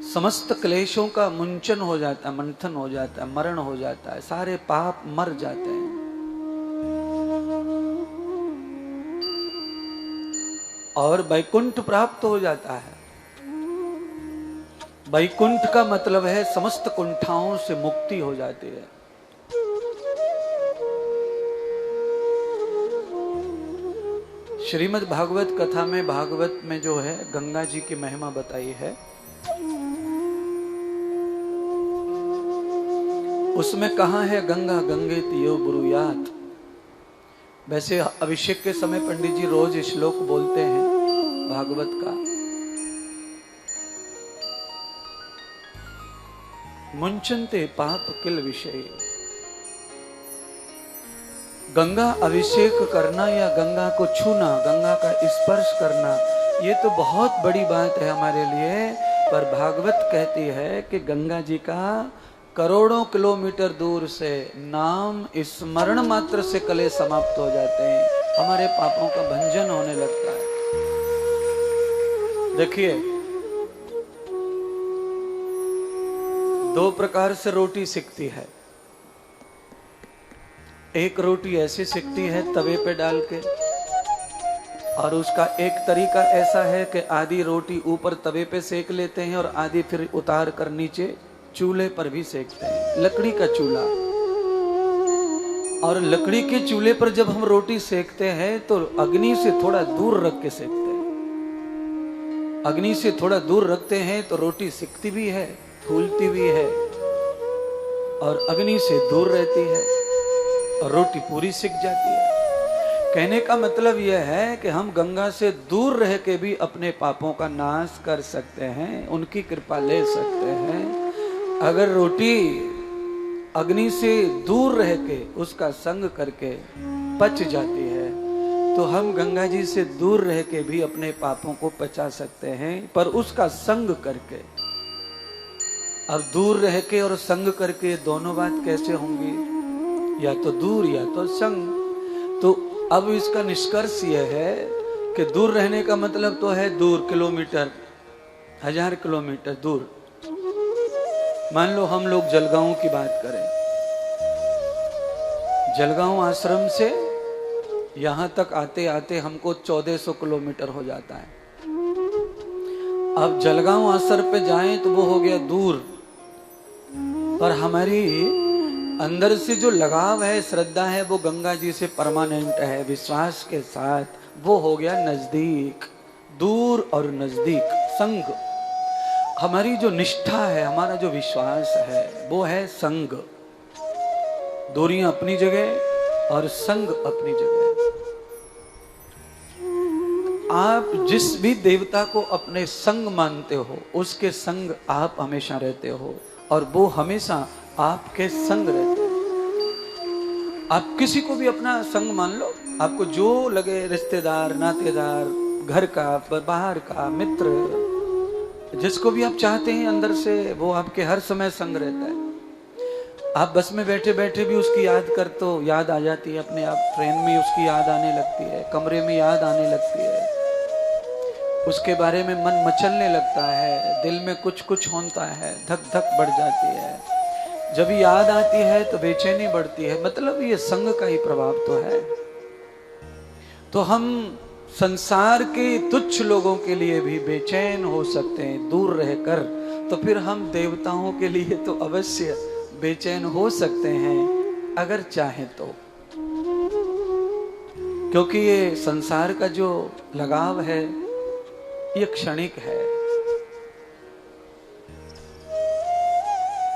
समस्त क्लेशों का मुंचन हो जाता है, मंथन हो जाता है, मरण हो जाता है, सारे पाप मर जाते हैं। और वैकुंठ प्राप्त हो जाता है। वैकुंठ का मतलब है समस्त कुंठाओं से मुक्ति हो जाती है। श्रीमद् भागवत कथा में, भागवत में जो है गंगा जी की महिमा बताई है, उसमें कहा है गंगा गंगे तियो ब्रूयात। वैसे अभिषेक के समय पंडित जी रोज श्लोक बोलते हैं भागवत का। मुंचनते पाप किल विषय। गंगा अभिषेक करना या गंगा को छूना, गंगा का स्पर्श करना, ये तो बहुत बड़ी बात है हमारे लिए। पर भागवत कहती है कि गंगा जी का करोड़ों किलोमीटर दूर से नाम स्मरण मात्र से कलेश समाप्त हो जाते हैं, हमारे पापों का भंजन होने लगता है। देखिए, दो प्रकार से रोटी सिकती है। एक रोटी ऐसे सिकती है तवे पे डाल के, और उसका एक तरीका ऐसा है कि आधी रोटी ऊपर तवे पे सेक लेते हैं और आधी फिर उतार कर नीचे चूल्हे पर भी सेकते हैं, लकड़ी का चूल्हा। और लकड़ी के चूल्हे पर जब हम रोटी सेकते हैं तो अग्नि से थोड़ा दूर रख के सेकते हैं। अग्नि से थोड़ा दूर रखते हैं तो रोटी सिकती भी है, फूलती भी है, और अग्नि से दूर रहती है और रोटी पूरी सिक जाती है। कहने का मतलब यह है कि हम गंगा से दूर रह के भी अपने पापों का नाश कर सकते हैं, उनकी कृपा ले सकते हैं। अगर रोटी अग्नि से दूर रह के उसका संग करके पच जाती है तो हम गंगा जी से दूर रह के भी अपने पापों को पचा सकते हैं, पर उसका संग करके। अब दूर रह के और संग करके दोनों बात कैसे होंगी? या तो दूर या तो संग। तो अब इसका निष्कर्ष यह है कि दूर रहने का मतलब तो है दूर, किलोमीटर, 1000 किलोमीटर दूर। मान लो हम लोग जलगांव की बात करें, जलगांव आश्रम से यहां तक आते आते हमको 1400 किलोमीटर हो जाता है। अब जलगांव आश्रम पे जाएं तो वो हो गया दूर, पर हमारी अंदर से जो लगाव है, श्रद्धा है, वो गंगा जी से परमानेंट है, विश्वास के साथ, वो हो गया नजदीक। दूर और नजदीक, संग। हमारी जो निष्ठा है, हमारा जो विश्वास है, वो है संग। दूरियां अपनी जगह और संग अपनी जगह। आप जिस भी देवता को अपने संग मानते हो, उसके संग आप हमेशा रहते हो और वो हमेशा आपके संग रहते हैं। आप किसी को भी अपना संग मान लो, आपको जो लगे, रिश्तेदार, नातेदार, घर का, बाहर का, मित्र, जिसको भी आप चाहते हैं अंदर से, वो आपके हर समय संग रहता है। आप बस में बैठे बैठे भी उसकी याद करते हो, याद आ जाती है अपने आप। ट्रेन में उसकी याद आने लगती है, कमरे में याद आने लगती है, उसके बारे में मन मचलने लगता है, दिल में कुछ कुछ होता है, धक धक बढ़ जाती है। जब याद आती है तो बेचैनी बढ़ती है। मतलब ये संग का ही प्रभाव तो है। तो हम संसार के तुच्छ लोगों के लिए भी बेचैन हो सकते हैं दूर रहकर, तो फिर हम देवताओं के लिए तो अवश्य बेचैन हो सकते हैं अगर चाहे तो। क्योंकि ये संसार का जो लगाव है ये क्षणिक है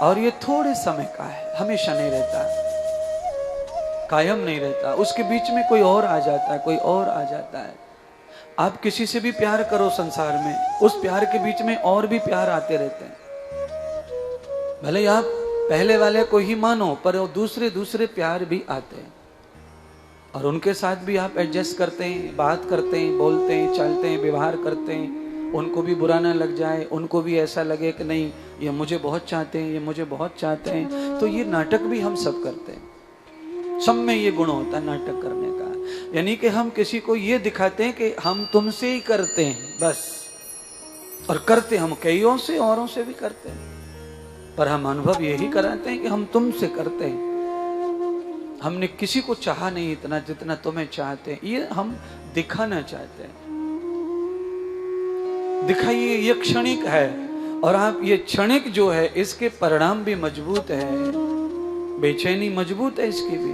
और ये थोड़े समय का है, हमेशा नहीं रहता, कायम नहीं रहता। उसके बीच में कोई और आ जाता है, कोई और आ जाता है। आप किसी से भी प्यार करो संसार में, उस प्यार के बीच में और भी प्यार आते रहते हैं। भले आप पहले वाले को ही मानो, पर दूसरे दूसरे प्यार भी आते हैं और उनके साथ भी आप एडजस्ट करते हैं, बात करते हैं, बोलते हैं, चलते हैं, व्यवहार करते हैं। उनको भी बुरा ना लग जाए, उनको भी ऐसा लगे कि नहीं ये मुझे बहुत चाहते हैं, ये मुझे बहुत चाहते हैं। तो ये नाटक भी हम सब करते हैं। सब में ये गुण होता है नाटक करने का। यानी कि हम किसी को ये दिखाते हैं कि हम तुमसे ही करते हैं, बस और करते हम कईयों से, औरों से भी करते हैं, पर हम अनुभव यही कराते हैं कि हम तुमसे करते हैं। हमने किसी को चाहा नहीं इतना जितना तुम्हें चाहते हैं। ये हम दिखाना चाहते हैं। दिखाइए, ये क्षणिक है, और आप ये क्षणिक जो है इसके परिणाम भी मजबूत है। बेचैनी मजबूत है इसकी भी,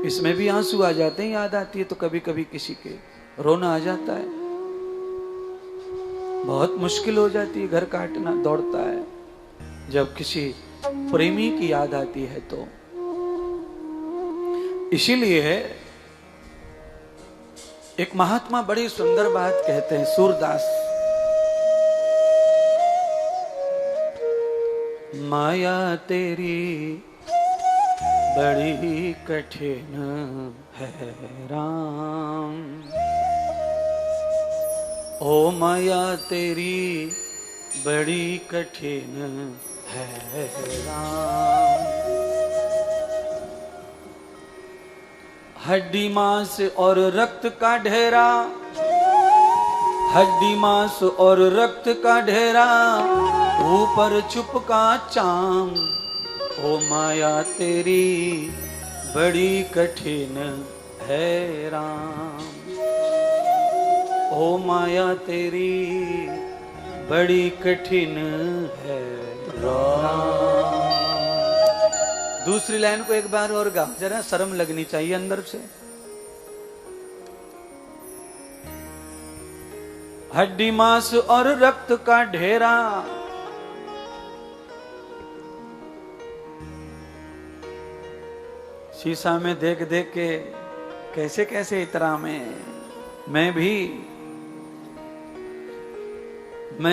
इसमें भी आंसू आ जाते हैं, याद आती है तो कभी कभी किसी के रोना आ जाता है, बहुत मुश्किल हो जाती है, घर काटना दौड़ता है जब किसी प्रेमी की याद आती है तो। इसीलिए एक महात्मा बड़ी सुंदर बात कहते हैं, सूरदास, माया तेरी बड़ी कठिन है राम, ओ माया तेरी बड़ी कठिन है राम। हड्डी मांस और रक्त का ढेरा, हड्डी मांस और रक्त का ढेरा, ऊपर चुपका चाम, ओ माया तेरी बड़ी कठिन है राम, ओ माया तेरी बड़ी कठिन है राम। दूसरी लाइन को एक बार और गा, जरा शर्म लगनी चाहिए अंदर से। हड्डी मांस और रक्त का ढेरा, शीशा में देख देख के कैसे कैसे इतरा मैं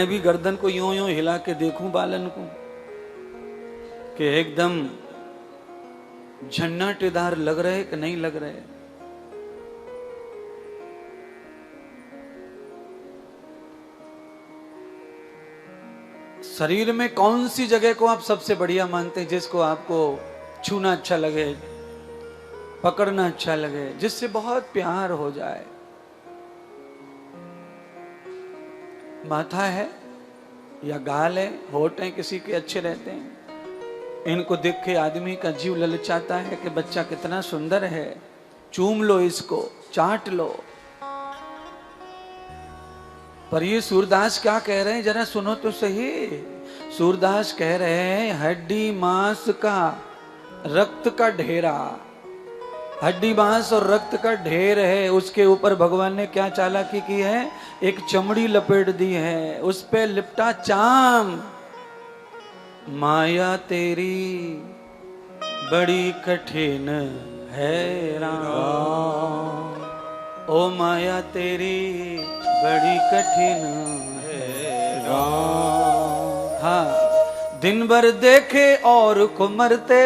भी गर्दन को यूं यूं हिला के देखूं बालन को कि एकदम झन्नाटेदार लग रहे कि नहीं लग रहे। शरीर में कौन सी जगह को आप सबसे बढ़िया मानते हैं, जिसको आपको छूना अच्छा लगे, पकड़ना अच्छा लगे, जिससे बहुत प्यार हो जाए? माथा है या गाल है, होठ है, किसी के अच्छे रहते हैं, इनको देख के आदमी का जीव ललचाता है कि बच्चा कितना सुंदर है, चूम लो इसको, चाट लो। पर ये सूरदास क्या कह रहे हैं, जरा सुनो तो सही। सूरदास कह रहे हैं हड्डी मांस का रक्त का ढेरा, हड्डी मांस और रक्त का ढेर है, उसके ऊपर भगवान ने क्या चालाकी की है, एक चमड़ी लपेट दी है, उस पे लिपटा चाम। माया तेरी बड़ी कठिन है राम, ओ माया तेरी बड़ी कठिन है राम। हाँ, दिन भर देखे और को मरते,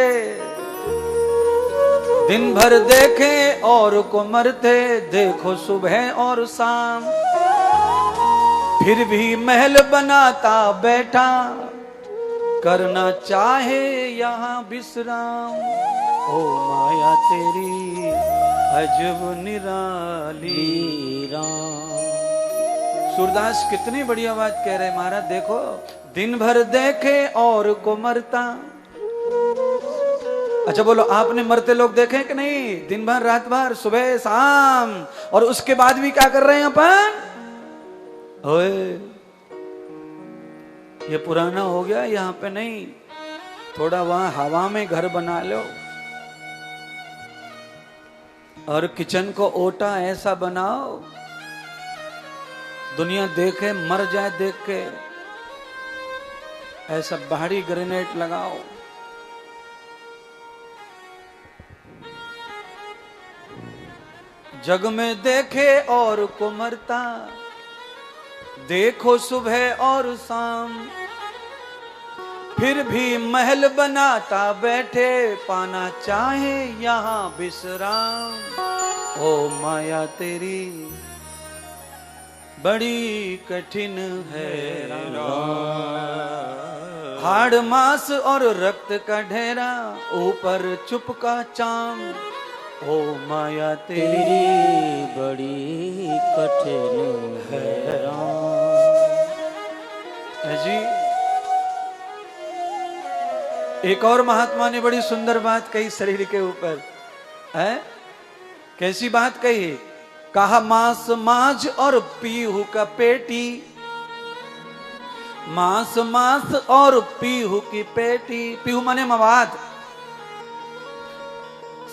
दिन भर देखे और को मरते, देखो सुबह और शाम, फिर भी महल बनाता बैठा, करना चाहे यहाँ विश्राम। ओ माया तेरी अजब निराली राम। सूरदास कितनी बढ़िया बात कह रहे महाराज, देखो दिन भर देखे और को मरता। अच्छा बोलो, आपने मरते लोग देखे कि नहीं? दिन भर रात भर सुबह शाम, और उसके बाद भी क्या कर रहे हैं अपन? ओए ये पुराना हो गया, यहाँ पे नहीं, थोड़ा वहां हवा में घर बना लो, और किचन को ओटा ऐसा बनाओ दुनिया देखे, मर जाए देख के, ऐसा बाहरी ग्रेनेड लगाओ। जग में देखे और को मरता, देखो सुबह और शाम, फिर भी महल बनाता बैठे, पाना चाहे यहाँ विश्राम। ओ माया तेरी बड़ी कठिन है राम, हाड़ मांस और रक्त का ढेरा, ऊपर चुपका चाम। ओ माया तेरी बड़ी कठिन है राम। एक और महात्मा ने बड़ी सुंदर बात कही शरीर के ऊपर है। कैसी बात कही? कहा मांस मांझ और पीहू का पेटी, मांस मांस और पीहू की पेटी। पीहू माने मवाद।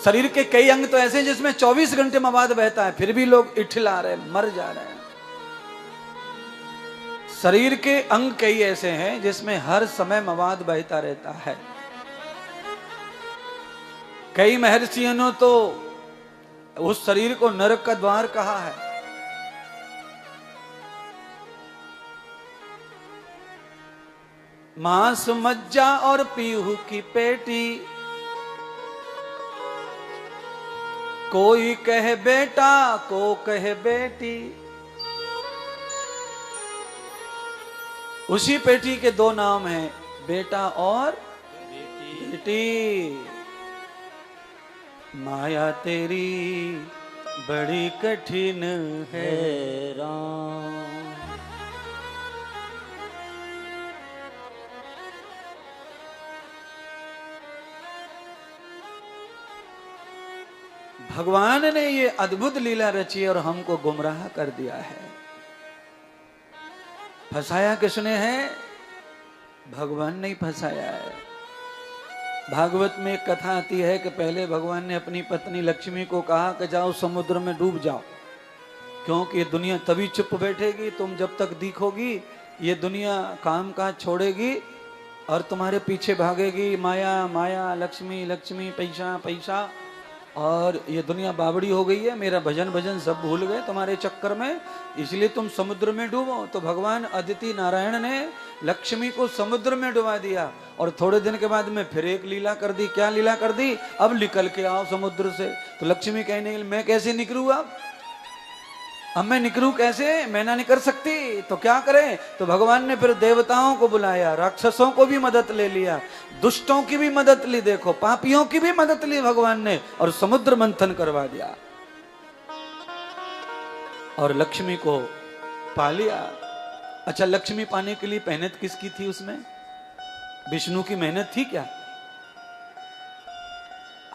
शरीर के कई अंग तो ऐसे हैं जिसमें 24 घंटे मवाद बहता है, फिर भी लोग इठला रहे, मर जा रहे हैं। शरीर के अंग कई ऐसे हैं जिसमें हर समय मवाद बहता रहता है। कई महर्षियों ने तो उस शरीर को नरक का द्वार कहा है। मांस मज्जा और पीहू की पेटी, कोई कहे बेटा को कहे बेटी। उसी पेटी के दो नाम हैं, बेटा और बेटी। माया तेरी बड़ी कठिन है राम। भगवान ने ये अद्भुत लीला रची और हमको गुमराह कर दिया है। फंसाया किसने है? भगवान ने ही फंसाया है। भागवत में एक कथा आती है कि पहले भगवान ने अपनी पत्नी लक्ष्मी को कहा कि जाओ समुद्र में डूब जाओ, क्योंकि ये दुनिया तभी चुप बैठेगी, तुम जब तक दिखोगी ये दुनिया काम काज छोड़ेगी और तुम्हारे पीछे भागेगी। माया माया, लक्ष्मी लक्ष्मी, पैसा पैसा, और ये दुनिया बावड़ी हो गई है। मेरा भजन भजन सब भूल गए तुम्हारे चक्कर में, इसलिए तुम समुद्र में डूबो। तो भगवान अदिति नारायण ने लक्ष्मी को समुद्र में डुबा दिया और थोड़े दिन के बाद में फिर एक लीला कर दी। क्या लीला कर दी? अब निकल के आओ समुद्र से। तो लक्ष्मी कहने लगी मैं कैसे निकलूं? अब मैं निकलूं कैसे? मैं ना निकल सकती, तो क्या करें? तो भगवान ने फिर देवताओं को बुलाया, राक्षसों को भी मदद ले लिया, दुष्टों की भी मदद ली, देखो पापियों की भी मदद ली भगवान ने, और समुद्र मंथन करवा दिया और लक्ष्मी को पा लिया। अच्छा, लक्ष्मी पाने के लिए मेहनत किसकी थी? उसमें विष्णु की मेहनत थी क्या?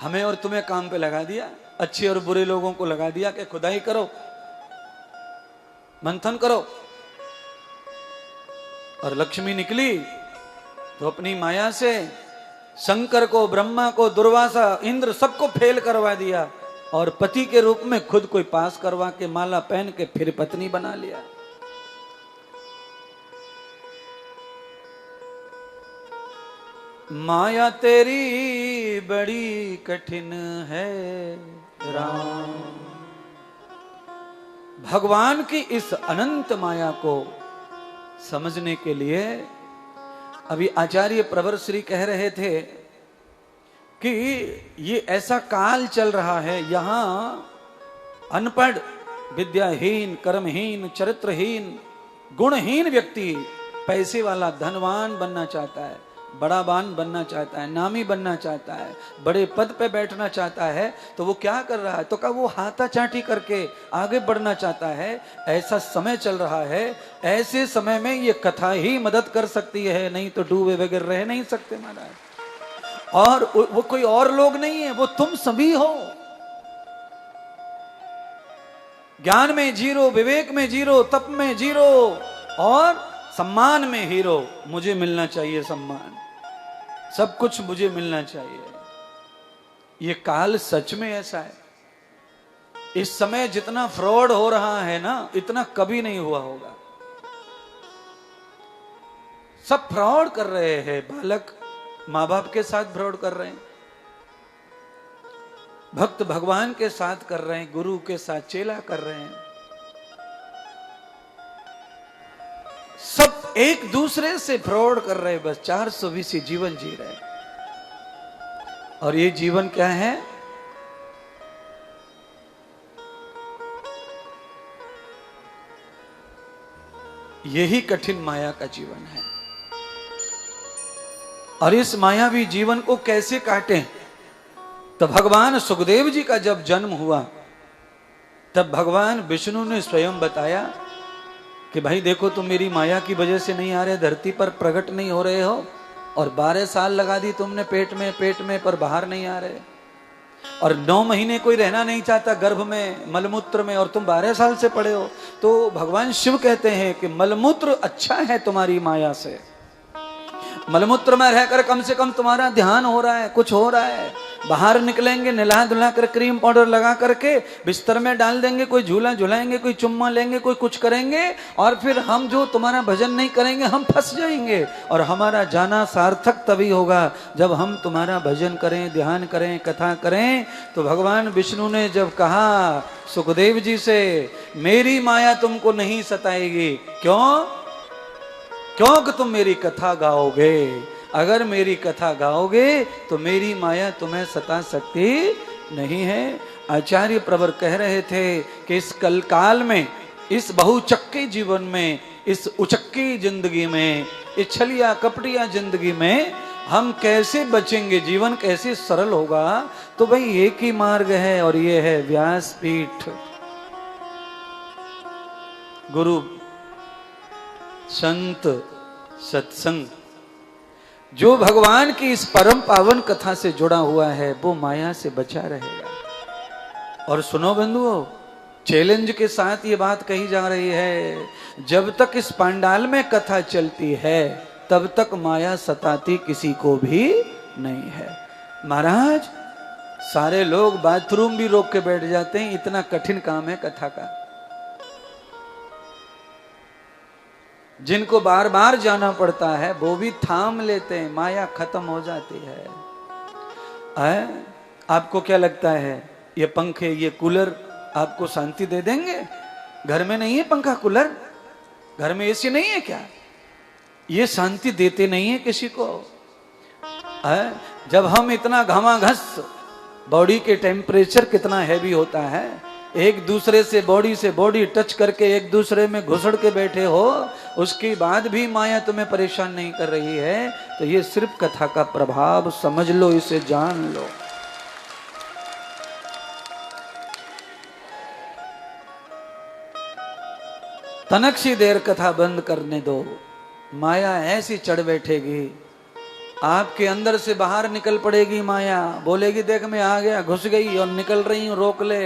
हमें और तुम्हें काम पे लगा दिया, अच्छे और बुरे लोगों को लगा दिया कि खुदाई करो, मंथन करो। और लक्ष्मी निकली तो अपनी माया से शंकर को, ब्रह्मा को, दुर्वासा, इंद्र सबको फेल करवा दिया और पति के रूप में खुद कोई पास करवा के माला पहन के फिर पत्नी बना लिया। माया तेरी बड़ी कठिन है राम। भगवान की इस अनंत माया को समझने के लिए अभी आचार्य प्रवर श्री कह रहे थे कि ये ऐसा काल चल रहा है, यहां अनपढ़, विद्याहीन, कर्महीन, चरित्रहीन, गुणहीन व्यक्ति पैसे वाला धनवान बनना चाहता है, बड़ा बान बनना चाहता है, नामी बनना चाहता है, बड़े पद पे बैठना चाहता है। तो वो क्या कर रहा है? तो कहा वो हाथा चाटी करके आगे बढ़ना चाहता है। ऐसा समय चल रहा है, ऐसे समय में ये कथा ही मदद कर सकती है, नहीं तो डूबे बगैर रह नहीं सकते महाराज। और वो कोई और लोग नहीं है, वो तुम सभी हो। ज्ञान में जीरो, विवेक में जीरो, तप में जीरो और सम्मान में हीरो। मुझे मिलना चाहिए सम्मान, सब कुछ मुझे मिलना चाहिए। ये काल सच में ऐसा है। इस समय जितना फ्रॉड हो रहा है ना, इतना कभी नहीं हुआ होगा। सब फ्रॉड कर रहे हैं। बालक मां बाप के साथ फ्रॉड कर रहे हैं, भक्त भगवान के साथ कर रहे हैं, गुरु के साथ चेला कर रहे हैं। सब एक दूसरे से फ्रॉड कर रहे हैं, बस 420 जीवन जी रहे हैं। और ये जीवन क्या है? यही कठिन माया का जीवन है। और इस मायावी जीवन को कैसे काटें? तो भगवान सुखदेव जी का जब जन्म हुआ तब भगवान विष्णु ने स्वयं बताया कि भाई देखो, तुम मेरी माया की वजह से नहीं आ रहे, धरती पर प्रकट नहीं हो रहे हो, और 12 साल लगा दी तुमने पेट में पर बाहर नहीं आ रहे, और 9 महीने कोई रहना नहीं चाहता गर्भ में मलमूत्र में, और तुम 12 साल से पड़े हो। तो भगवान शिव कहते हैं कि मलमूत्र अच्छा है तुम्हारी माया से, मलमूत्र में रहकर कम से कम तुम्हारा ध्यान हो रहा है, कुछ हो रहा है। बाहर निकलेंगे नहा धुला कर क्रीम पाउडर लगा करके बिस्तर में डाल देंगे, कोई झूला झुलाएंगे, कोई चुम्मा लेंगे, कोई कुछ करेंगे, और फिर हम जो तुम्हारा भजन नहीं करेंगे हम फंस जाएंगे। और हमारा जाना सार्थक तभी होगा जब हम तुम्हारा भजन करें, ध्यान करें, कथा करें। तो भगवान विष्णु ने जब कहा सुखदेव जी से, मेरी माया तुमको नहीं सताएगी, क्यों? क्योंकि तुम मेरी कथा गाओगे। अगर मेरी कथा गाओगे तो मेरी माया तुम्हें सता सकती नहीं है। आचार्य प्रवर कह रहे थे कि इस कलकाल में, इस बहुचक्की जीवन में, इस उचक्की जिंदगी में, इस छलिया कपटिया जिंदगी में हम कैसे बचेंगे, जीवन कैसे सरल होगा? तो भाई एक ही मार्ग है, और ये है व्यासपीठ, गुरु, संत, सत्संग। जो भगवान की इस परम पावन कथा से जुड़ा हुआ है वो माया से बचा रहेगा। और सुनो बंधुओं, चैलेंज के साथ ये बात कही जा रही है, जब तक इस पंडाल में कथा चलती है तब तक माया सताती किसी को भी नहीं है। महाराज, सारे लोग बाथरूम भी रोक के बैठ जाते हैं, इतना कठिन काम है कथा का। जिनको बार बार जाना पड़ता है वो भी थाम लेते हैं, माया खत्म हो जाती है। आपको क्या लगता है ये पंखे, ये कूलर आपको शांति दे देंगे? घर में नहीं है पंखा कूलर, घर में एसी नहीं है क्या? ये शांति देते नहीं है किसी को। जब हम इतना घमाघस, बॉडी के टेम्परेचर कितना हैवी होता है, एक दूसरे से बॉडी टच करके एक दूसरे में घुसड़ के बैठे हो, उसके बाद भी माया तुम्हें परेशान नहीं कर रही है, तो ये सिर्फ कथा का प्रभाव समझ लो, इसे जान लो। तनक सी देर कथा बंद करने दो, माया ऐसी चढ़ बैठेगी, आपके अंदर से बाहर निकल पड़ेगी माया, बोलेगी देख मैं आ गया, घुस गई और निकल रही हूं, रोक ले।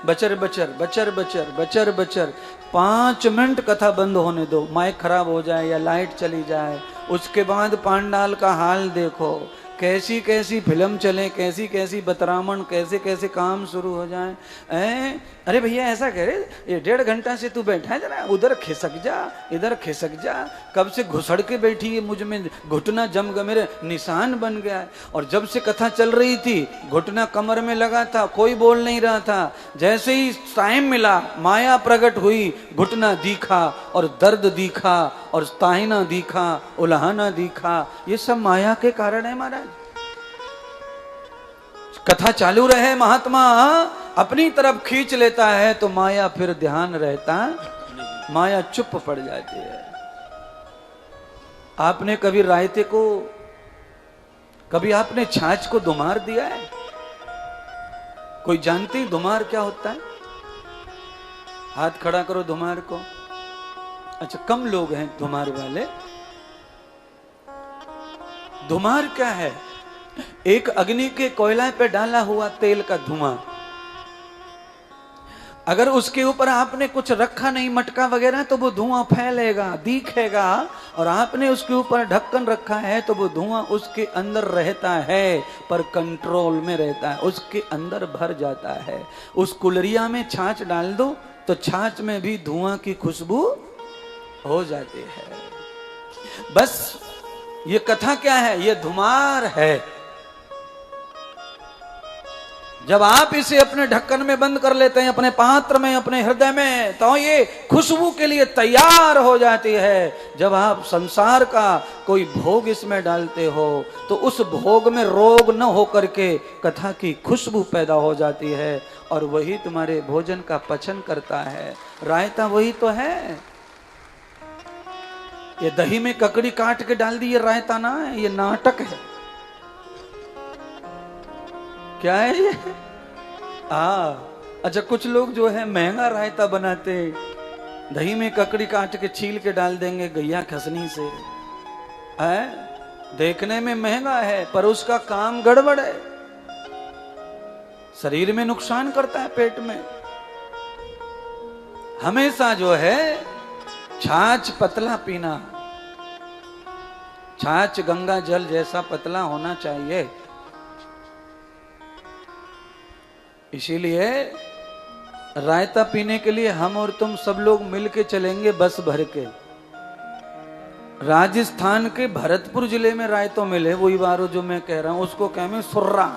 बचर बचर बचर बचर बचर बचर 5 मिनट कथा बंद होने दो, माइक खराब हो जाए या लाइट चली जाए, उसके बाद पांडाल का हाल देखो, कैसी कैसी फिल्म चले, कैसी कैसी बतरामण, कैसे कैसे काम शुरू हो जाए। अरे भैया ऐसा कह रहे, ये 1.5 घंटा से तू बैठा है, जरा उधर खिसक जा, इधर खिसक जा, कब से घुसड़ के बैठी है, मुझ में घुटना जम गया, मेरे निशान बन गया है। और जब से कथा चल रही थी घुटना कमर में लगा था, कोई बोल नहीं रहा था, जैसे ही टाइम मिला माया प्रकट हुई, घुटना दिखा और दर्द दिखा और ताहिना दिखा, उल्हाना दिखा। ये सब माया के कारण है महाराज। कथा चालू रहे, महात्मा अपनी तरफ खींच लेता है तो माया फिर ध्यान रहता, माया चुप पड़ जाती है। आपने कभी रायते को, कभी आपने छाछ को धुमार दिया है? कोई जानती धुमार क्या होता है? हाथ खड़ा करो धुमार को। अच्छा, कम लोग हैं धुमार वाले। धुमार क्या है? एक अग्नि के कोयला पे डाला हुआ तेल का धुआं। अगर उसके ऊपर आपने कुछ रखा नहीं, मटका वगैरह, तो वो धुआं फैलेगा, दिखेगा, और आपने उसके ऊपर ढक्कन रखा है तो वो धुआं उसके अंदर रहता है, पर कंट्रोल में रहता है, उसके अंदर भर जाता है। उस कुलरिया में छाछ डाल दो तो छाछ में भी धुआं की खुशबू हो जाती है। बस ये कथा क्या है? ये धुमार है। जब आप इसे अपने ढक्कन में बंद कर लेते हैं, अपने पात्र में, अपने हृदय में, तो ये खुशबू के लिए तैयार हो जाती है। जब आप संसार का कोई भोग इसमें डालते हो तो उस भोग में रोग न होकर के कथा की खुशबू पैदा हो जाती है, और वही तुम्हारे भोजन का पचन करता है। रायता वही तो है। ये दही में ककड़ी काट के डाल दी, ये रायता ना है, ये नाटक है। क्या है ये? अच्छा, कुछ लोग जो है महंगा रायता बनाते, दही में ककड़ी काट के छील के डाल देंगे गैया खसनी से, देखने में महंगा है पर उसका काम गड़बड़ है, शरीर में नुकसान करता है, पेट में। हमेशा जो है छाछ पतला पीना, छाछ गंगा जल जैसा पतला होना चाहिए। इसीलिए रायता पीने के लिए हम और तुम सब लोग मिलके चलेंगे बस भर के। राजस्थान के भरतपुर जिले में रायतो मिले, वही बारो जो मैं कह रहा हूं, उसको कह में सुर्रा।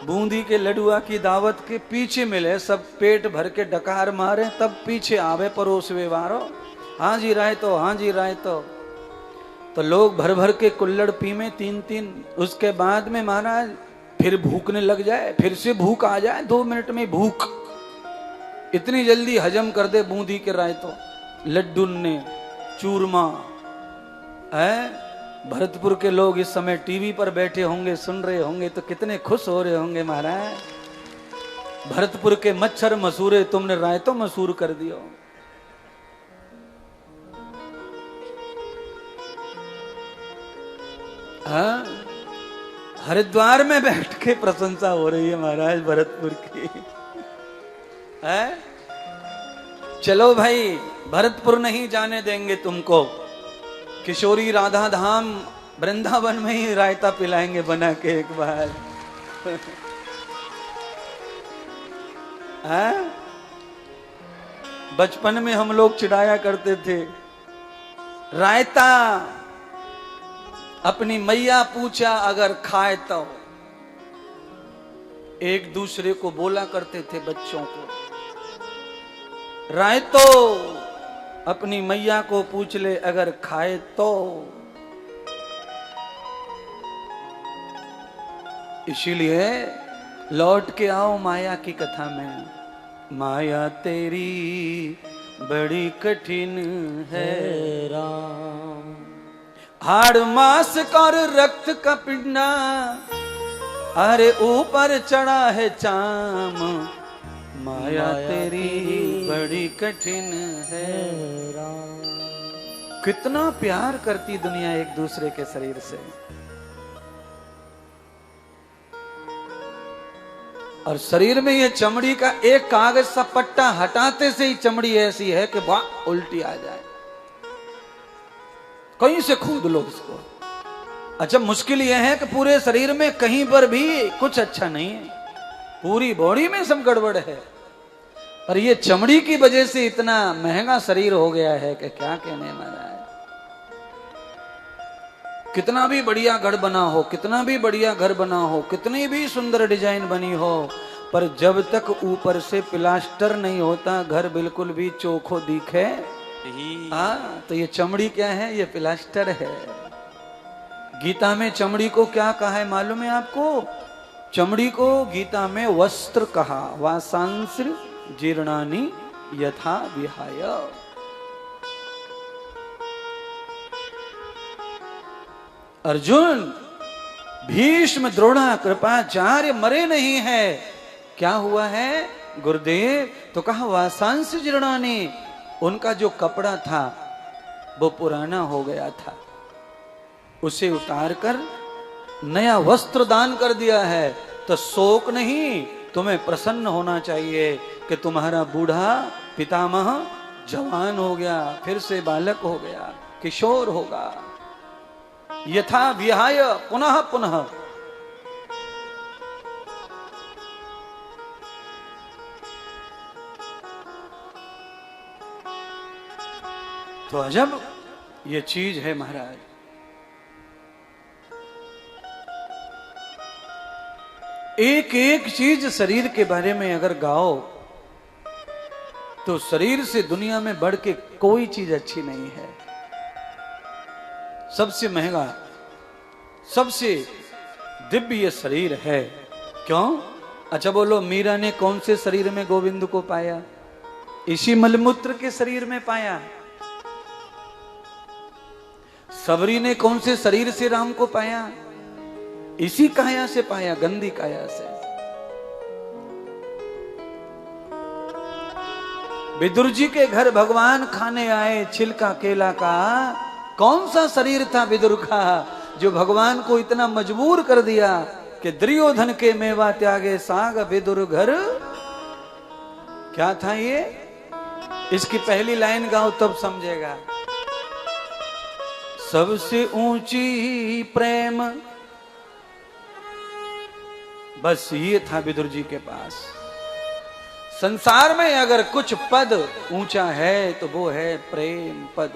बूंदी के लडुआ की दावत के पीछे मिले, सब पेट भर के डकार मारे, तब पीछे आवे परोसवे वारो, हाँ जी रायतो, हाँ जी रायतो। तो लोग भर भर के कुल्लड़ पी में 3-3, उसके बाद में महाराज फिर भूखने लग जाए, फिर से भूख आ जाए, 2 मिनट में भूख इतनी जल्दी हजम कर दे बूंदी के रायतो, लड्डू ने चूरमा है। भरतपुर के लोग इस समय टीवी पर बैठे होंगे, सुन रहे होंगे, तो कितने खुश हो रहे होंगे महाराज। भरतपुर के मच्छर मसूरे तुमने रायतो मसूर कर दियो। हाँ, हरिद्वार में बैठ के प्रशंसा हो रही है महाराज भरतपुर की। है? चलो भाई, भरतपुर नहीं जाने देंगे तुमको, किशोरी राधा धाम वृंदावन में ही रायता पिलाएंगे बना के एक बार। बचपन में हम लोग चिढ़ाया करते थे, रायता अपनी मैया पूछा अगर खाए तो, एक दूसरे को बोला करते थे बच्चों को, रायतो अपनी मैया को पूछ ले अगर खाए तो। इसीलिए लौट के आओ माया की कथा में। माया तेरी बड़ी कठिन है राम, हाड़ मांस और रक्त का पिंडा, अरे ऊपर चढ़ा है चाम, माया तेरी बड़ी कठिन है राम। कितना प्यार करती दुनिया एक दूसरे के शरीर से, और शरीर में ये चमड़ी का एक कागज सा पट्टा हटाते से ही चमड़ी ऐसी है कि वाह उल्टी आ जाए, कहीं से खोद लो इसको। अच्छा, मुश्किल यह है कि पूरे शरीर में कहीं पर भी कुछ अच्छा नहीं है, पूरी बॉडी में सब गड़बड़ है, और ये चमड़ी की वजह से इतना महंगा शरीर हो गया है कि क्या कहने वाला है। कितना भी बढ़िया घर बना हो, कितना भी बढ़िया घर बना हो, कितनी भी सुंदर डिजाइन बनी हो, पर जब तक ऊपर से प्लास्टर नहीं होता घर बिल्कुल भी चोखो दिखे। हाँ, तो ये चमड़ी क्या है? ये प्लास्टर है। गीता में चमड़ी को क्या कहा है मालूम है आपको? चमड़ी को गीता में वस्त्र कहा, वासांस्र जीर्णानि यथा विहाय। अर्जुन, भीष्म द्रोणा कृपाचार्य मरे नहीं है, क्या हुआ है गुरुदेव? तो कहा वासांस जीर्णानि, उनका जो कपड़ा था वो पुराना हो गया था, उसे उतार कर नया वस्त्र दान कर दिया है। तो शोक नहीं, तुम्हें प्रसन्न होना चाहिए कि तुम्हारा बूढ़ा पितामह जवान हो गया, फिर से बालक हो गया, किशोर होगा। यथा विहाय पुनः पुनः। तो अजब ये चीज है महाराज। एक एक चीज शरीर के बारे में अगर गाओ तो शरीर से दुनिया में बढ़ के कोई चीज अच्छी नहीं है। सबसे महंगा, सबसे दिव्य शरीर है। क्यों? अच्छा बोलो, मीरा ने कौन से शरीर में गोविंद को पाया? इसी मलमूत्र के शरीर में पाया। सबरी ने कौन से शरीर से राम को पाया? इसी काया से पाया, गंदी काया से। विदुर जी के घर भगवान खाने आए छिलका केला का। कौन सा शरीर था विदुर का जो भगवान को इतना मजबूर कर दिया कि दुर्योधन के मेवा त्यागे साग विदुर घर। क्या था ये? इसकी पहली लाइन गाओ तब समझेगा। सबसे ऊंची प्रेम, बस ये था विदुर जी के पास। संसार में अगर कुछ पद ऊंचा है तो वो है प्रेम पद।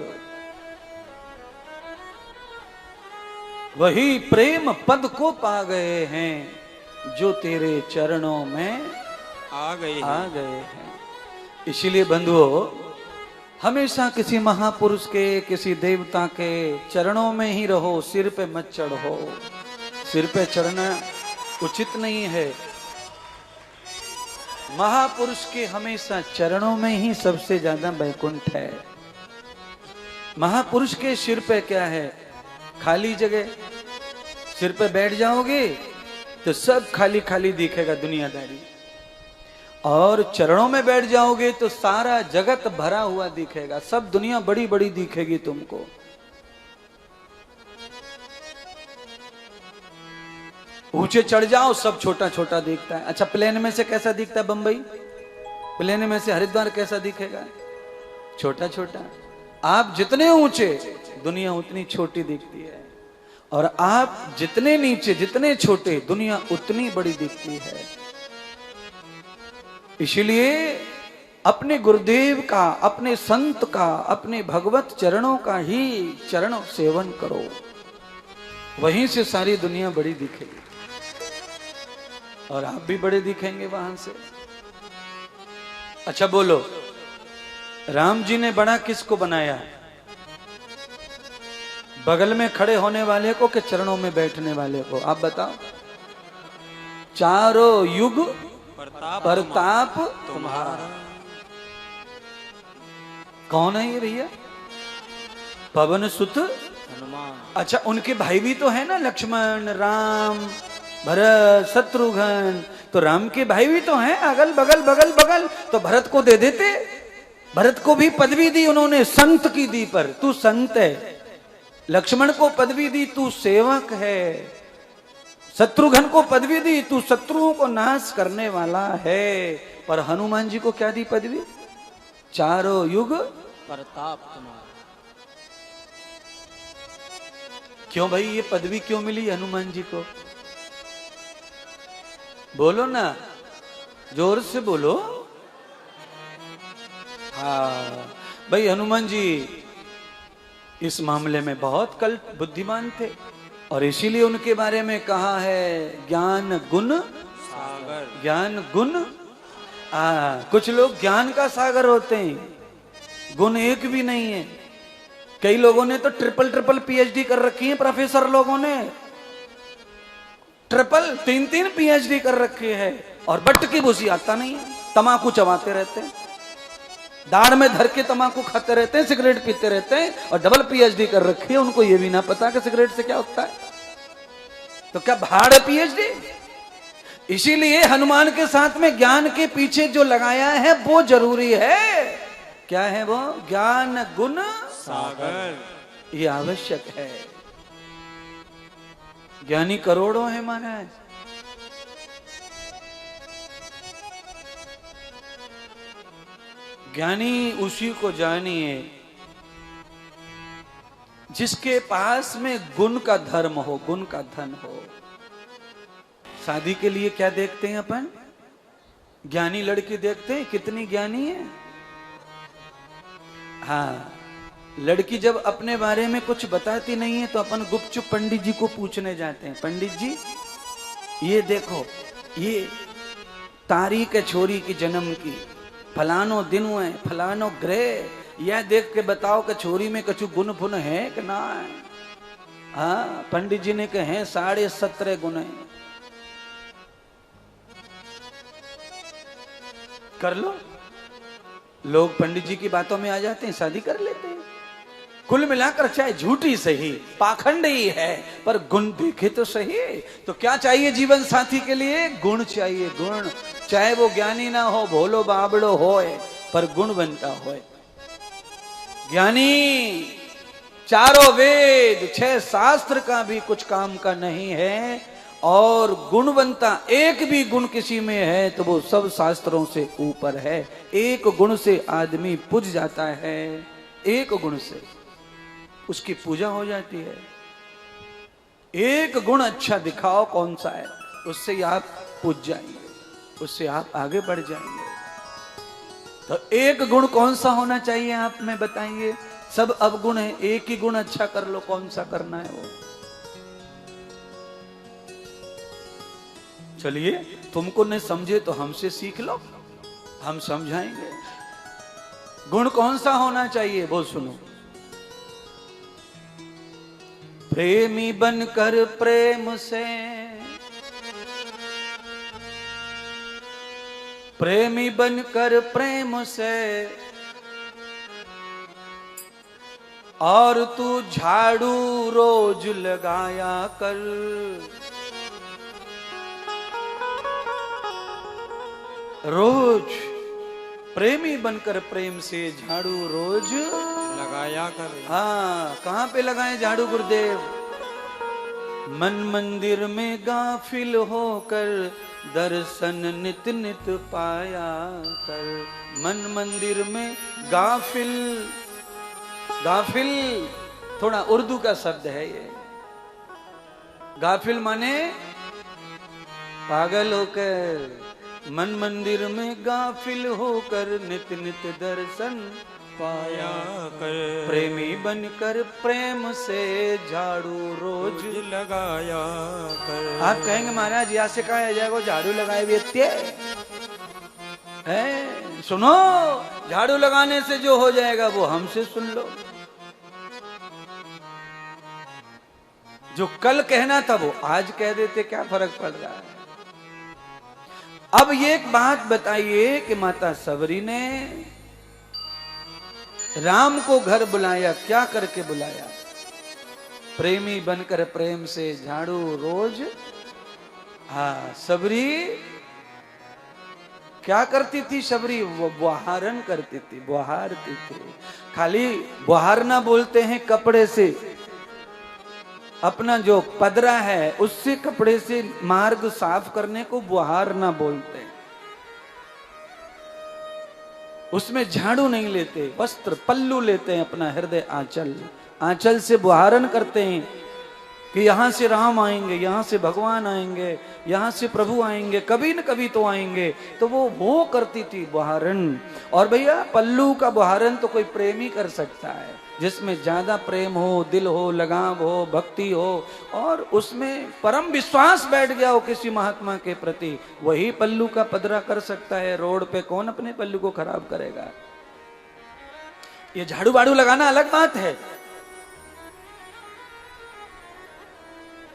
वही प्रेम पद को पा गए हैं जो तेरे चरणों में आ गए हैं। इसीलिए बंधुओं, हमेशा किसी महापुरुष के, किसी देवता के चरणों में ही रहो, सिर पे मत चढ़ो। सिर पे चढ़ना उचित नहीं है। महापुरुष के हमेशा चरणों में ही सबसे ज्यादा वैकुंठ है। महापुरुष के सिर पे क्या है? खाली जगह। सिर पे बैठ जाओगे तो सब खाली खाली दिखेगा दुनियादारी, और चरणों में बैठ जाओगे तो सारा जगत भरा हुआ दिखेगा, सब दुनिया बड़ी बड़ी दिखेगी तुमको। ऊंचे चढ़ जाओ सब छोटा छोटा दिखता है। अच्छा, प्लेन में से कैसा दिखता है बंबई? प्लेन में से हरिद्वार कैसा दिखेगा? छोटा छोटा। आप जितने ऊंचे दुनिया उतनी छोटी दिखती है, और आप जितने नीचे जितने छोटे दुनिया उतनी बड़ी दिखती है। इसलिए अपने गुरुदेव का, अपने संत का, अपने भगवत चरणों का ही चरण सेवन करो, वहीं से सारी दुनिया बड़ी दिखेगी और आप भी बड़े दिखेंगे वहां से। अच्छा बोलो, राम जी ने बड़ा किसको बनाया? बगल में खड़े होने वाले को कि चरणों में बैठने वाले को? आप बताओ। चारों युग प्रताप तुम्हारा। कौन है ये भैया? पवन सुत हनुमान। अच्छा, उनके भाई भी तो है ना, लक्ष्मण, राम, भरत, शत्रुघ्न। तो राम के भाई भी तो हैं अगल बगल बगल बगल, तो भरत को दे देते। भरत को भी पदवी दी उन्होंने, संत की दी, पर तू संत है। लक्ष्मण को पदवी दी, तू सेवक है। शत्रुघ्न को पदवी दी, तू शत्रुओं को नाश करने वाला है। पर हनुमान जी को क्या दी पदवी? चारों युग प्रताप तुम्हारा। क्यों भाई ये पदवी क्यों मिली हनुमान जी को? बोलो ना, जोर से बोलो। हाँ भाई, हनुमान जी इस मामले में बहुत कल बुद्धिमान थे, और इसीलिए उनके बारे में कहा है ज्ञान गुण सागर। ज्ञान गुण, कुछ लोग ज्ञान का सागर होते हैं, गुण एक भी नहीं है। कई लोगों ने तो ट्रिपल पीएचडी कर रखी है, प्रोफेसर लोगों ने ट्रिपल 3 पीएचडी कर रखी है, और बट की भूसी आता नहीं है। तमाकू चबाते रहते हैं, दाढ़ में धर के तमाकू खाते रहते हैं, सिगरेट पीते रहते हैं, और डबल पीएचडी कर रखी है। उनको ये भी ना पता कि सिगरेट से क्या होता है। तो क्या भाड़ है पीएचडी? इसीलिए हनुमान के साथ में ज्ञान के पीछे जो लगाया है वो जरूरी है। क्या है वो? ज्ञान गुण सागर। ये आवश्यक है। ज्ञानी करोड़ों है महाराज। ज्ञानी उसी को जानिए जिसके पास में गुण का धर्म हो, गुण का धन हो। शादी के लिए क्या देखते हैं अपन? ज्ञानी लड़की देखते हैं, कितनी ज्ञानी है। हाँ, लड़की जब अपने बारे में कुछ बताती नहीं है तो अपन गुपचुप पंडित जी को पूछने जाते हैं, पंडित जी ये देखो, ये तारीख है छोरी की जन्म की, फलानो दिन है, फलानो ग्रह, यह देख के बताओ कि छोरी में कछु गुण फुन है कि ना है। हाँ, पंडित जी ने कहे 17.5 गुण है। कर लो। लोग पंडित जी की बातों में आ जाते हैं, शादी कर लेते हैं। कुल मिलाकर चाहे झूठी सही, पाखंड ही है, पर गुण देखे तो सही। तो क्या चाहिए जीवन साथी के लिए? गुण चाहिए, गुण। चाहे वो ज्ञानी ना हो, भोलो बाबड़ो हो, पर गुणवंता होए। ज्ञानी चारों वेद 6 शास्त्र का भी कुछ काम का नहीं है, और गुणवंता एक भी गुण किसी में है तो वो सब शास्त्रों से ऊपर है। एक गुण से आदमी पूज जाता है, एक गुण से उसकी पूजा हो जाती है। एक गुण अच्छा दिखाओ कौन सा है, उससे ही आप पूज जाएंगे, उससे आप आगे बढ़ जाएंगे। तो एक गुण कौन सा होना चाहिए आप में बताइए। सब अवगुण है, एक ही गुण अच्छा कर लो, कौन सा करना है वो। चलिए, तुमको नहीं समझे तो हमसे सीख लो, हम समझाएंगे। गुण कौन सा होना चाहिए वो सुनो। प्रेमी बनकर प्रेम से, प्रेमी बनकर प्रेम से, और तू झाड़ू रोज लगाया कर। रोज प्रेमी बनकर प्रेम से झाड़ू रोज लगाया कर। हाँ, कहाँ पे लगाए झाड़ू गुरुदेव? मन मंदिर में गाफिल होकर दर्शन नित नित पाया कर। मन मंदिर में गाफिल, गाफिल थोड़ा उर्दू का शब्द है ये। गाफिल माने पागल होकर, मन मंदिर में गाफिल होकर नित नित दर्शन पाया कर। प्रेमी बनकर प्रेम से झाड़ू रोज लगाया कर। आप कहेंगे महाराज यहाँ से कहा जाएगा झाड़ू लगाए व्यक्ति है। सुनो, झाड़ू लगाने से जो हो जाएगा वो हमसे सुन लो। जो कल कहना था वो आज कह देते, क्या फर्क पड़ रहा है। अब ये एक बात बताइए कि माता सबरी ने राम को घर बुलाया, क्या करके बुलाया? प्रेमी बनकर प्रेम से झाड़ू रोज। हाँ, सबरी क्या करती थी? सबरी वो बुहारन करती थी, बुहारती थी। खाली बुहारना बोलते हैं कपड़े से, अपना जो पदरा है उससे कपड़े से मार्ग साफ करने को बुहारना बोलते हैं। उसमें झाड़ू नहीं लेते, वस्त्र पल्लू लेते हैं, अपना हृदय आंचल, आंचल से बुहारन करते हैं कि यहां से राम आएंगे, यहां से भगवान आएंगे, यहां से प्रभु आएंगे, कभी न कभी तो आएंगे। तो वो करती थी बुहारन। और भैया पल्लू का बुहारन तो कोई प्रेमी कर सकता है, जिसमें ज्यादा प्रेम हो, दिल हो, लगाव हो, भक्ति हो, और उसमें परम विश्वास बैठ गया हो किसी महात्मा के प्रति, वही पल्लू का पदरा कर सकता है। रोड पे कौन अपने पल्लू को खराब करेगा? ये झाड़ू बाड़ू लगाना अलग बात है,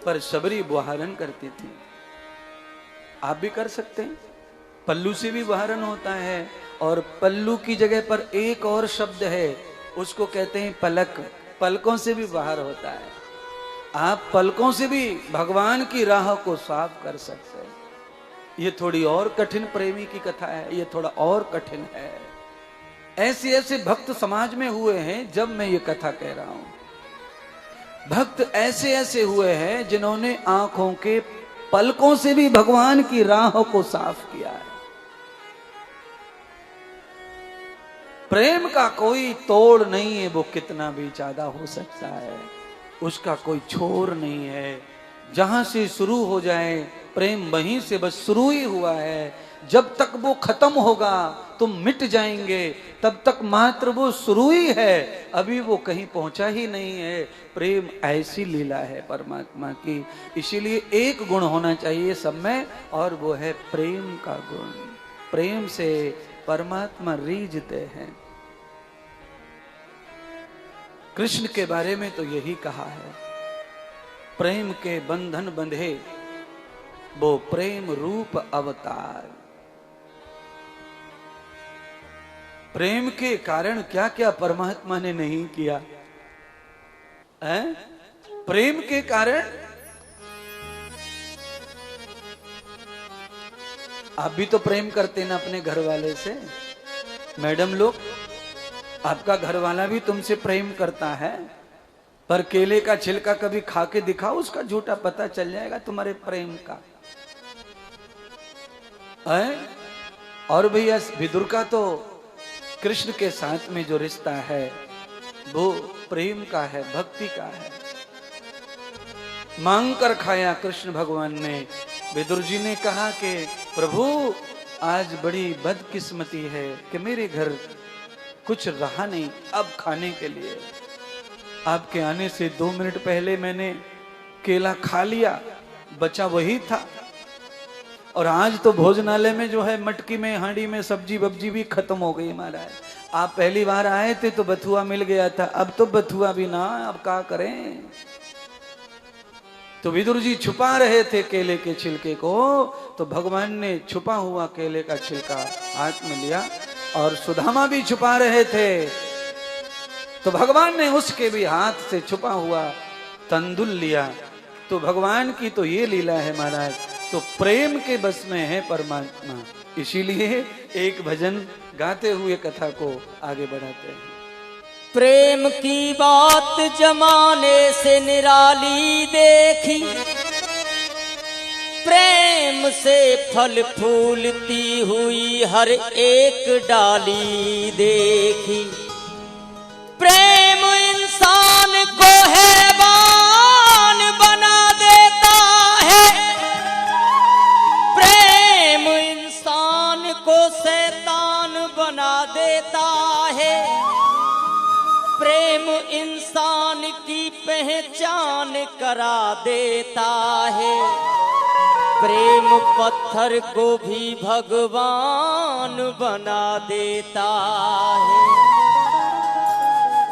पर सबरी बुहारन करती थी। आप भी कर सकते हैं, पल्लू से भी बुहारन होता है। और पल्लू की जगह पर एक और शब्द है, उसको कहते हैं पलक। पलकों से भी बाहर होता है। आप पलकों से भी भगवान की राह को साफ कर सकते हैं। ये थोड़ी और कठिन प्रेमी की कथा है, ये थोड़ा और कठिन है। ऐसे ऐसे भक्त समाज में हुए हैं, जब मैं ये कथा कह रहा हूं, भक्त ऐसे ऐसे हुए हैं जिन्होंने आंखों के पलकों से भी भगवान की राह को साफ किया है। प्रेम का कोई तोड़ नहीं है, वो कितना भी ज्यादा हो सकता है, उसका कोई छोर नहीं है। जहां से शुरू हो जाए प्रेम, वहीं से बस शुरू ही हुआ है। जब तक वो खत्म होगा तुम मिट जाएंगे, तब तक मात्र वो शुरू ही है, अभी वो कहीं पहुंचा ही नहीं है। प्रेम ऐसी लीला है परमात्मा की। इसीलिए एक गुण होना चाहिए सब में, और वो है प्रेम का गुण। प्रेम से परमात्मा रीझते हैं। कृष्ण के बारे में तो यही कहा है, प्रेम के बंधन बंधे वो प्रेम रूप अवतार। प्रेम के कारण क्या क्या परमात्मा ने नहीं किया है? प्रेम के कारण आप भी तो प्रेम करते ना अपने घर वाले से, मैडम लोग, आपका घर वाला भी तुमसे प्रेम करता है, पर केले का छिलका कभी खा के दिखाओ, उसका झूठा पता चल जाएगा तुम्हारे प्रेम का है? और भैया विदुर का तो कृष्ण के साथ में जो रिश्ता है वो प्रेम का है, भक्ति का है। मांग कर खाया कृष्ण भगवान ने। विदुर जी ने कहा कि प्रभु आज बड़ी बदकिस्मती है कि मेरे घर कुछ रहा नहीं अब खाने के लिए। आपके आने से 2 मिनट पहले मैंने केला खा लिया, बचा वही था, और आज तो भोजनालय में जो है मटकी में हांडी में सब्जी वब्जी भी खत्म हो गई महाराज। आप पहली बार आए थे तो बथुआ मिल गया था, अब तो बथुआ भी ना, अब क्या करें। तो विदुर जी छुपा रहे थे केले के छिलके को, तो भगवान ने छुपा हुआ केले का छिलका हाथ में लिया, और सुदामा भी छुपा रहे थे तो भगवान ने उसके भी हाथ से छुपा हुआ तंदुल लिया। तो भगवान की तो ये लीला है महाराज, तो प्रेम के बस में है परमात्मा। इसीलिए एक भजन गाते हुए कथा को आगे बढ़ाते हैं। प्रेम की बात जमाने से निराली देखी, प्रेम से फल फूलती हुई हर एक डाली देखी। प्रेम इंसान को हैवान बना देता है, प्रेम इंसान को शैतान बना देता है। प्रेम इंसान की पहचान करा देता है, प्रेम पत्थर को भी भगवान बना देता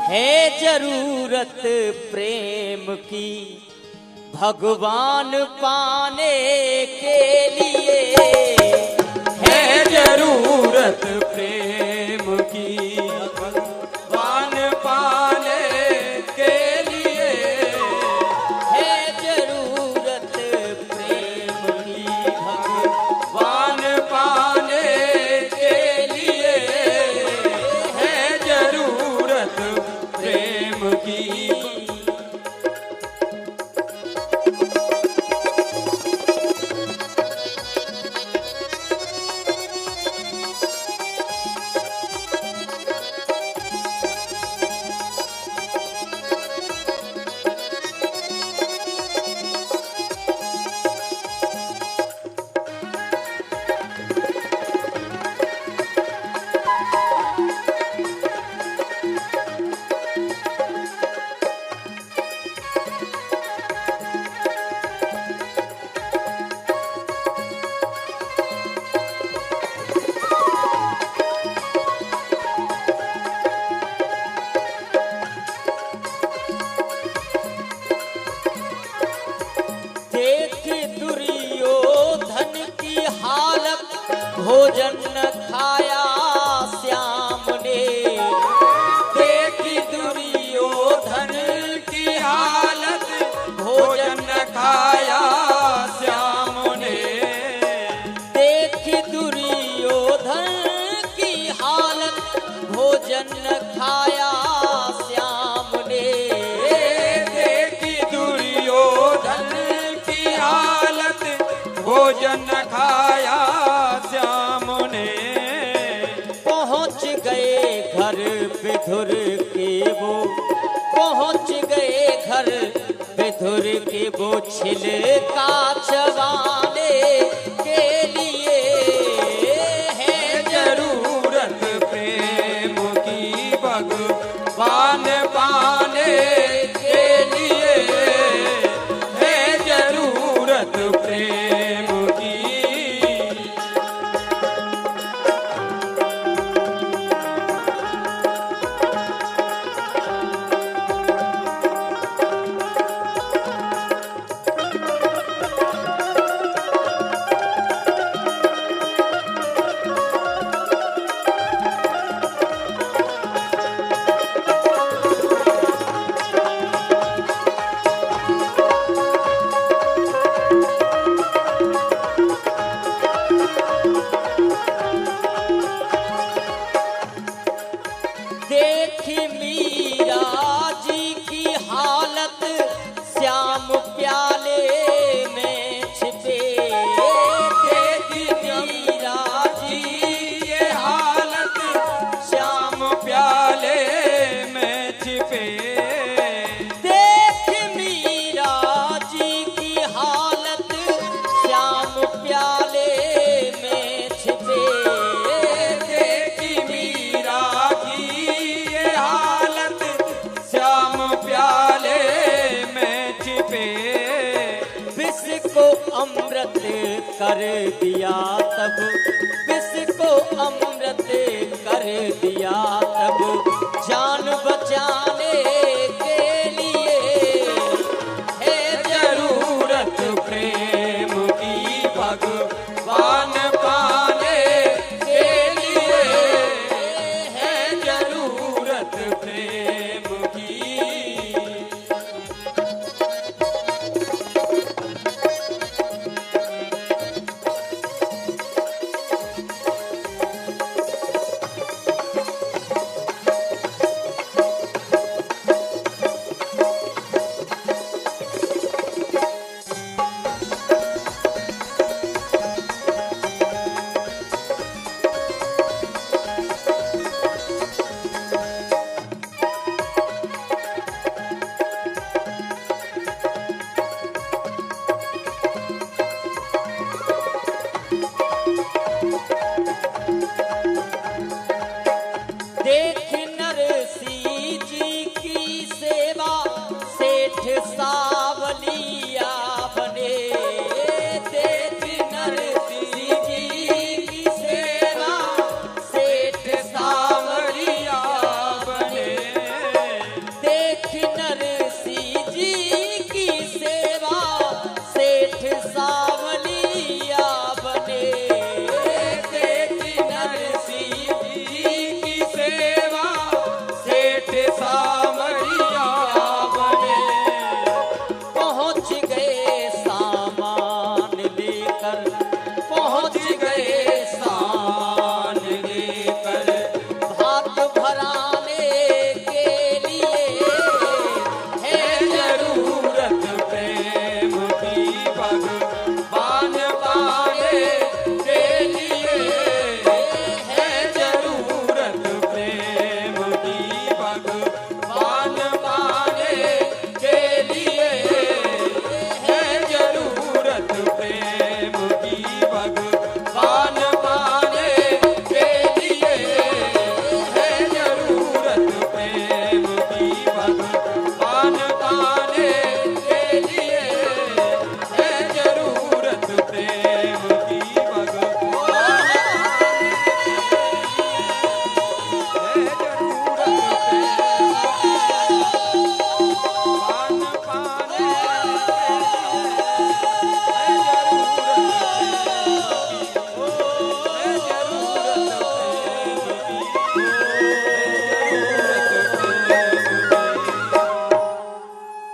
है जरूरत प्रेम की भगवान पाने के लिए, है जरूरत प्रेम की भगवान पाने के लिए, है जरूरत प्रेम की भगवान पाने के लिए, है जरूरत प्रेम की। भोजन न खाया श्याम ने, देखी दुर्योधन की हालत, भोजन न खाया श्याम ने, देखी दुर्योधन की हालत, भोजन न खाया श्याम ने, देखी दुर्योधन की हालत, भोजन न खाया श्याम ने। पहुंच गए घर विदुर के वो, पहुंच गए घर विदुर के वो, छिलका चबाने के लिए, है जरूरत प्रेम की भगवान पाने के लिए, है जरूरत प्रेम की। अमृत कर दिया तब, विष को अमृत कर दिया तब, जान बचा